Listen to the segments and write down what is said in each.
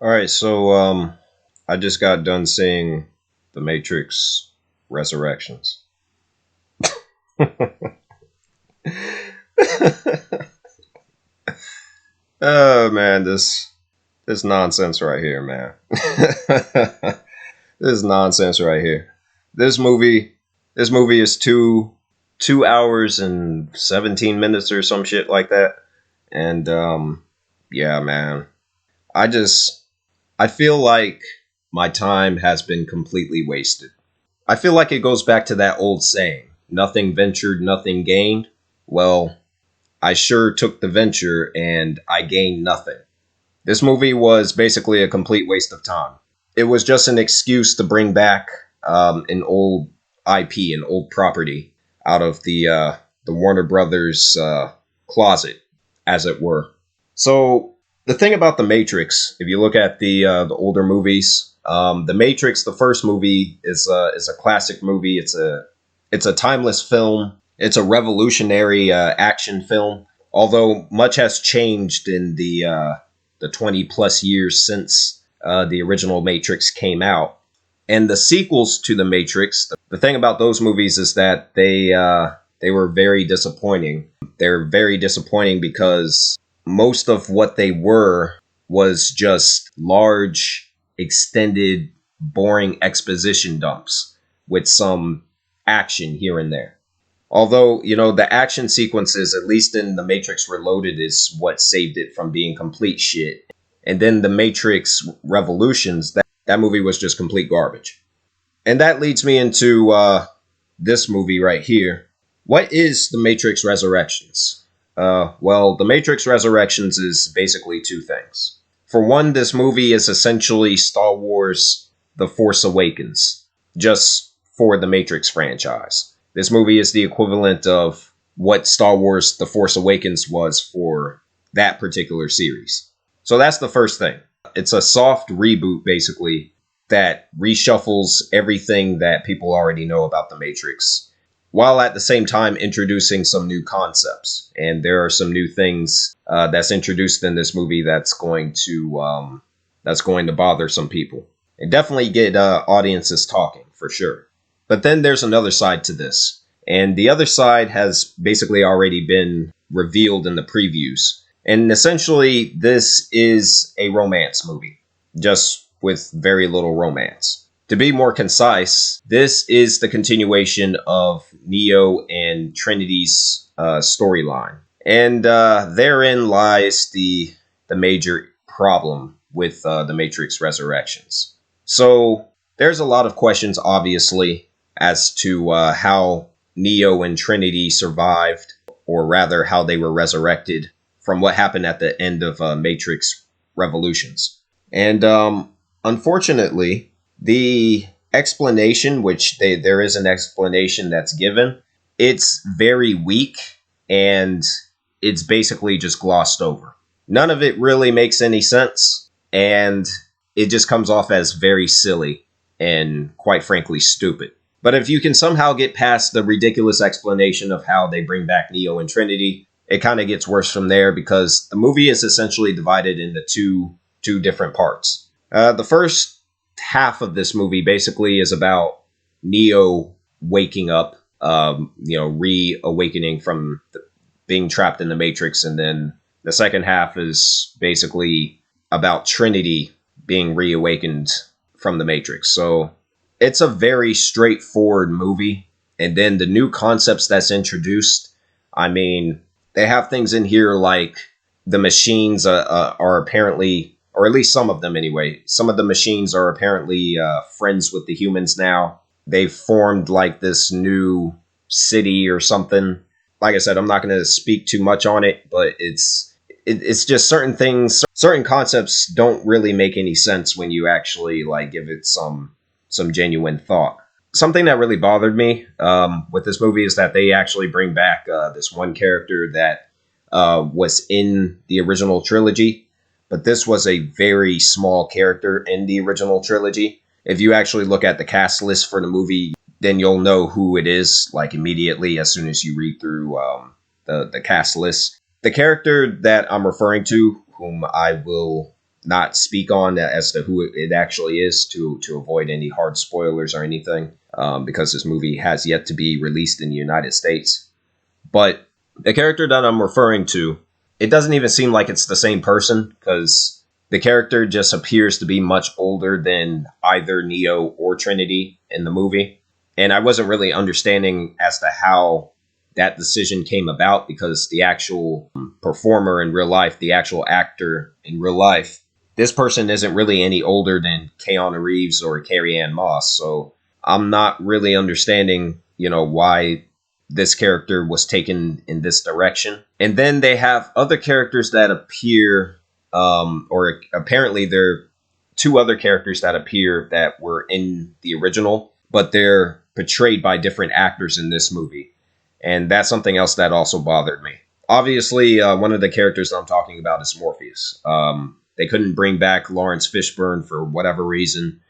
All right, so I just got done seeing The Matrix Resurrections. Oh man, this nonsense right here, man. This is nonsense right here. This movie this movie is two hours and 17 minutes or some shit like that. And yeah, man. I just I feel like my time has been completely wasted. I feel like it goes back to that old saying, nothing ventured, nothing gained. Well, I sure took the venture and I gained nothing. This movie was basically a complete waste of time. It was just an excuse to bring back an old IP, an old property, out of the Warner Brothers closet, as it were. So the thing about the Matrix, if you look at the older movies, the Matrix, the first movie is a classic movie. It's a timeless film. It's a revolutionary action film. Although much has changed in the 20 plus years since the original Matrix came out, and the sequels to the Matrix. The thing about those movies is that they were very disappointing. They're very disappointing because most of what they were was just large, extended, boring exposition dumps with some action here and there. Although, the action sequences, at least in The Matrix Reloaded, is what saved it from being complete shit. And then The Matrix Revolutions, that movie was just complete garbage. And that leads me into this movie right here. What is The Matrix Resurrections? Well, The Matrix Resurrections is basically two things. For one, this movie is essentially Star Wars The Force Awakens, just for the Matrix franchise. This movie is the equivalent of what Star Wars The Force Awakens was for that particular series. So that's the first thing. It's a soft reboot, basically, that reshuffles everything that people already know about The Matrix, while at the same time introducing some new concepts. And there are some new things that's introduced in this movie that's going to bother some people. And definitely get audiences talking, for sure. But then there's another side to this. And the other side has basically already been revealed in the previews. And essentially, this is a romance movie, just with very little romance. To be more concise, this is the continuation of Neo and Trinity's storyline. And therein lies the major problem with The Matrix Resurrections. So there's a lot of questions, obviously, as to how Neo and Trinity survived, or rather how they were resurrected from what happened at the end of Matrix Revolutions. And unfortunately, the explanation, which there is an explanation that's given, it's very weak and it's basically just glossed over. None of it really makes any sense, and it just comes off as very silly and, quite frankly, stupid. But if you can somehow get past the ridiculous explanation of how they bring back Neo and Trinity, it kind of gets worse from there, because the movie is essentially divided into two different parts. The first half of this movie basically is about Neo waking up, reawakening from being trapped in the Matrix, and then the second half is basically about Trinity being reawakened from the Matrix. So it's a very straightforward movie. And then the new concepts that's introduced, I mean, they have things in here like the machines are apparently, or at least some of them anyway, some of the machines are apparently friends with the humans now. They've formed like this new city or something. Like I said, I'm not going to speak too much on it, but it's just certain things, certain concepts don't really make any sense when you actually like give it some genuine thought. Something that really bothered me with this movie is that they actually bring back this one character that was in the original trilogy, but this was a very small character in the original trilogy. If you actually look at the cast list for the movie, then you'll know who it is, like immediately as soon as you read through the cast list. The character that I'm referring to, whom I will not speak on as to who it actually is to avoid any hard spoilers or anything, because this movie has yet to be released in the United States. But the character that I'm referring to, it doesn't even seem like it's the same person, because the character just appears to be much older than either Neo or Trinity in the movie. And I wasn't really understanding as to how that decision came about, because the actual performer in real life, the actual actor in real life, this person isn't really any older than Keanu Reeves or Carrie-Ann Moss. So I'm not really understanding, why this character was taken in this direction. And then they have other characters that appear, or apparently there are two other characters that appear that were in the original, but they're portrayed by different actors in this movie. And that's something else that also bothered me. Obviously, one of the characters that I'm talking about is Morpheus. They couldn't bring back Lawrence Fishburne for whatever reason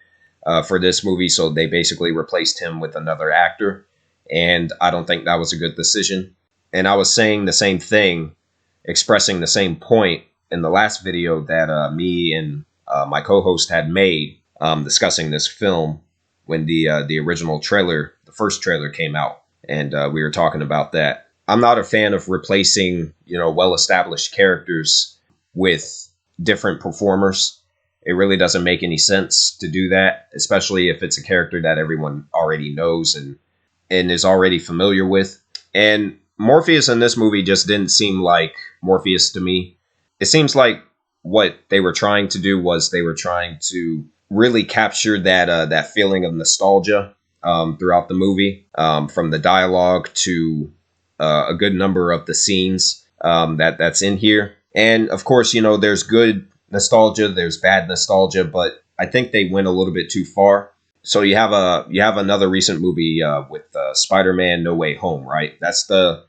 for this movie, so they basically replaced him with another actor. And I don't think that was a good decision. And I was saying the same thing, expressing the same point in the last video that me and my co-host had made, discussing this film when the original trailer, the first trailer came out. And we were talking about that. I'm not a fan of replacing, well-established characters with different performers. It really doesn't make any sense to do that, especially if it's a character that everyone already knows and is already familiar with. And Morpheus in this movie just didn't seem like Morpheus to me. It seems like what they were trying to do was they were trying to really capture that feeling of nostalgia throughout the movie, from the dialogue to a good number of the scenes that's in here. And of course, there's good nostalgia, there's bad nostalgia, but I think they went a little bit too far. So you have another recent movie with Spider-Man: No Way Home, right? That's the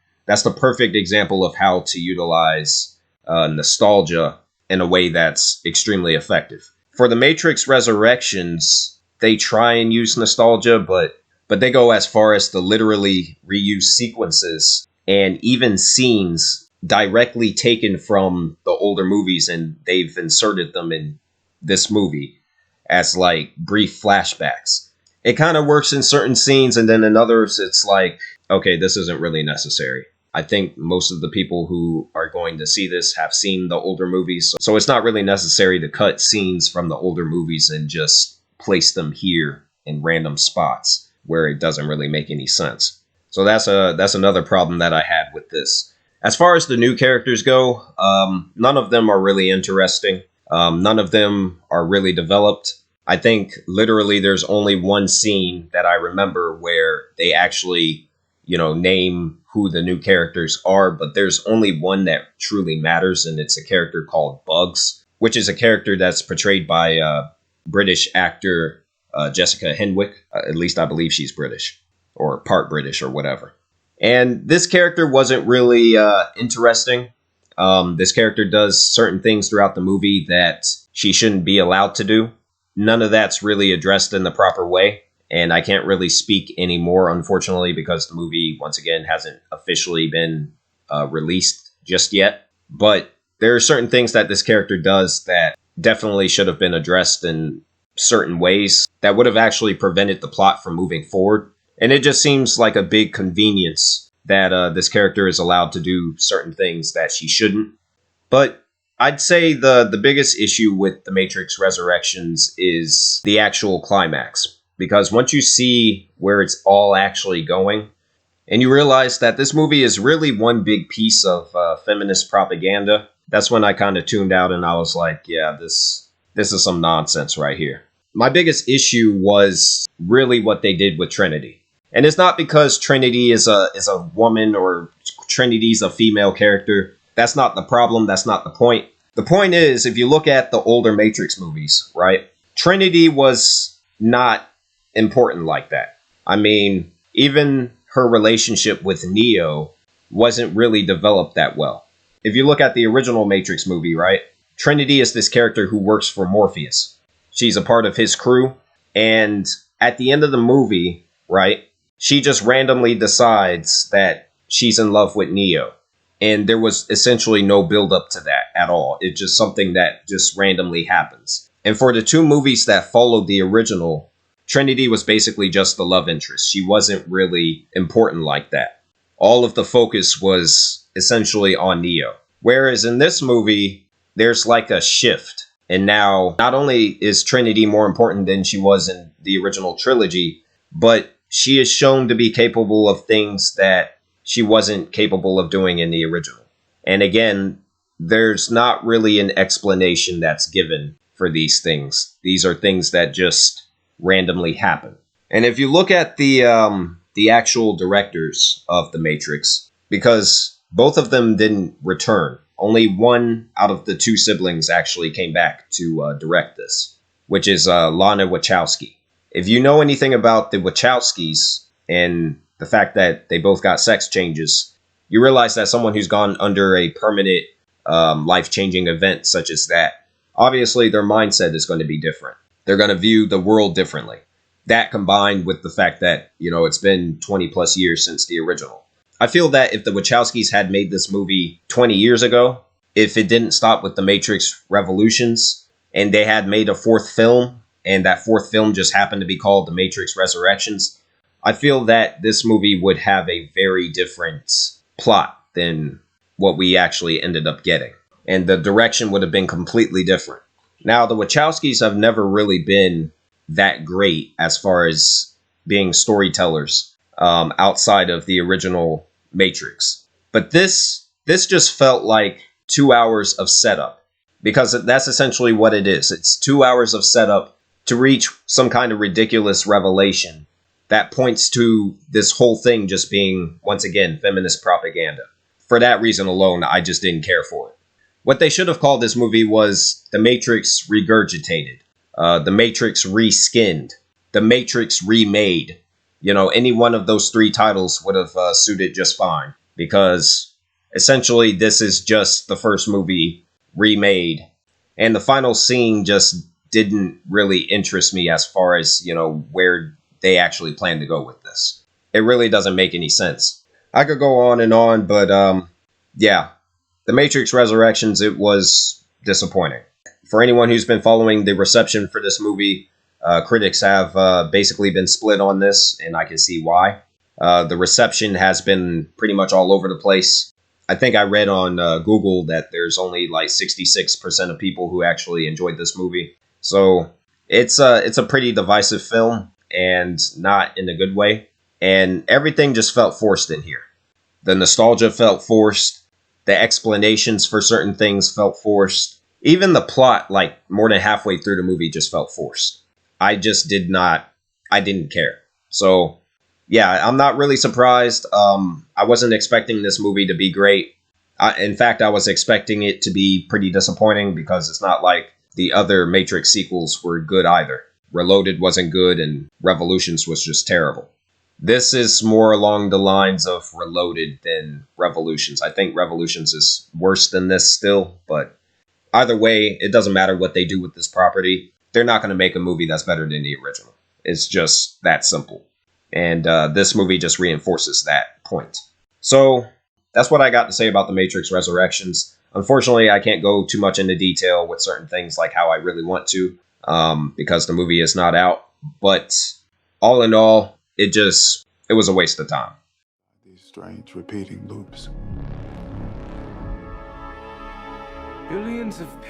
perfect example of how to utilize nostalgia in a way that's extremely effective. For The Matrix Resurrections, they try and use nostalgia, but they go as far as to literally reuse sequences and even scenes directly taken from the older movies, and they've inserted them in this movie as like brief flashbacks. It kind of works in certain scenes, and then in others it's like, okay, this isn't really necessary. I think most of the people who are going to see this have seen the older movies, so it's not really necessary to cut scenes from the older movies and just place them here in random spots where it doesn't really make any sense. So that's another problem that I had with this. As far as the new characters go, none of them are really interesting. None of them are really developed. I think literally there's only one scene that I remember where they actually, name who the new characters are, but there's only one that truly matters, and it's a character called Bugs, which is a character that's portrayed by British actor Jessica Henwick. At least I believe she's British, or part British, or whatever. And this character wasn't really interesting. This character does certain things throughout the movie that she shouldn't be allowed to do. None of that's really addressed in the proper way. And I can't really speak anymore, unfortunately, because the movie, once again, hasn't officially been released just yet. But there are certain things that this character does that definitely should have been addressed in certain ways that would have actually prevented the plot from moving forward. And it just seems like a big convenience that this character is allowed to do certain things that she shouldn't. But I'd say the biggest issue with The Matrix Resurrections is the actual climax. Because once you see where it's all actually going, and you realize that this movie is really one big piece of feminist propaganda, that's when I kind of tuned out and I was like, yeah, this is some nonsense right here. My biggest issue was really what they did with Trinity. And it's not because Trinity is a woman or Trinity's a female character. That's not the problem. That's not the point. The point is, if you look at the older Matrix movies, right? Trinity was not important like that. I mean, even her relationship with Neo wasn't really developed that well. If you look at the original Matrix movie, right? Trinity is this character who works for Morpheus. She's a part of his crew. And at the end of the movie, right? She just randomly decides that she's in love with Neo. And there was essentially no build up to that at all. It's just something that just randomly happens. And for the two movies that followed the original, Trinity was basically just the love interest. She wasn't really important like that. All of the focus was essentially on Neo. Whereas in this movie, there's like a shift. And now, not only is Trinity more important than she was in the original trilogy, but she is shown to be capable of things that she wasn't capable of doing in the original. And again, there's not really an explanation that's given for these things. These are things that just randomly happen. And if you look at the actual directors of The Matrix, because both of them didn't return, only one out of the two siblings actually came back to direct this, which is Lana Wachowski. If you know anything about the Wachowskis and the fact that they both got sex changes, you realize that someone who's gone under a permanent life-changing event such as that, obviously their mindset is going to be different. They're going to view the world differently. That combined with the fact that, it's been 20 plus years since the original. I feel that if the Wachowskis had made this movie 20 years ago, if it didn't stop with The Matrix Revolutions, and they had made a fourth film, and that fourth film just happened to be called The Matrix Resurrections, I feel that this movie would have a very different plot than what we actually ended up getting. And the direction would have been completely different. Now, the Wachowskis have never really been that great as far as being storytellers outside of the original Matrix. But this just felt like 2 hours of setup, because that's essentially what it is. It's 2 hours of setup to reach some kind of ridiculous revelation that points to this whole thing just being, once again, feminist propaganda. For that reason alone, I just didn't care for it. What they should have called this movie was The Matrix Regurgitated, The Matrix Reskinned, The Matrix Remade. Any one of those three titles would have suited just fine, because essentially this is just the first movie remade, and the final scene just didn't really interest me as far as, where they actually plan to go with this. It really doesn't make any sense. I could go on and on, but yeah, The Matrix Resurrections, it was disappointing. For anyone who's been following the reception for this movie, critics have basically been split on this, and I can see why. The reception has been pretty much all over the place. I think I read on Google that there's only like 66% of people who actually enjoyed this movie. So it's a pretty divisive film, and not in a good way. And everything just felt forced in here. The nostalgia felt forced. The explanations for certain things felt forced. Even the plot, like more than halfway through the movie, just felt forced. I didn't care. So yeah, I'm not really surprised. I wasn't expecting this movie to be great. In fact, I was expecting it to be pretty disappointing, because it's not like the other Matrix sequels were good either. Reloaded wasn't good, and Revolutions was just terrible. This is more along the lines of Reloaded than Revolutions. I think Revolutions is worse than this still, but either way, it doesn't matter what they do with this property. They're not going to make a movie that's better than the original. It's just that simple. And this movie just reinforces that point. So that's what I got to say about The Matrix Resurrections. Unfortunately, I can't go too much into detail with certain things like how I really want to, because the movie is not out. But all in all, it was a waste of time. These strange repeating loops. Billions of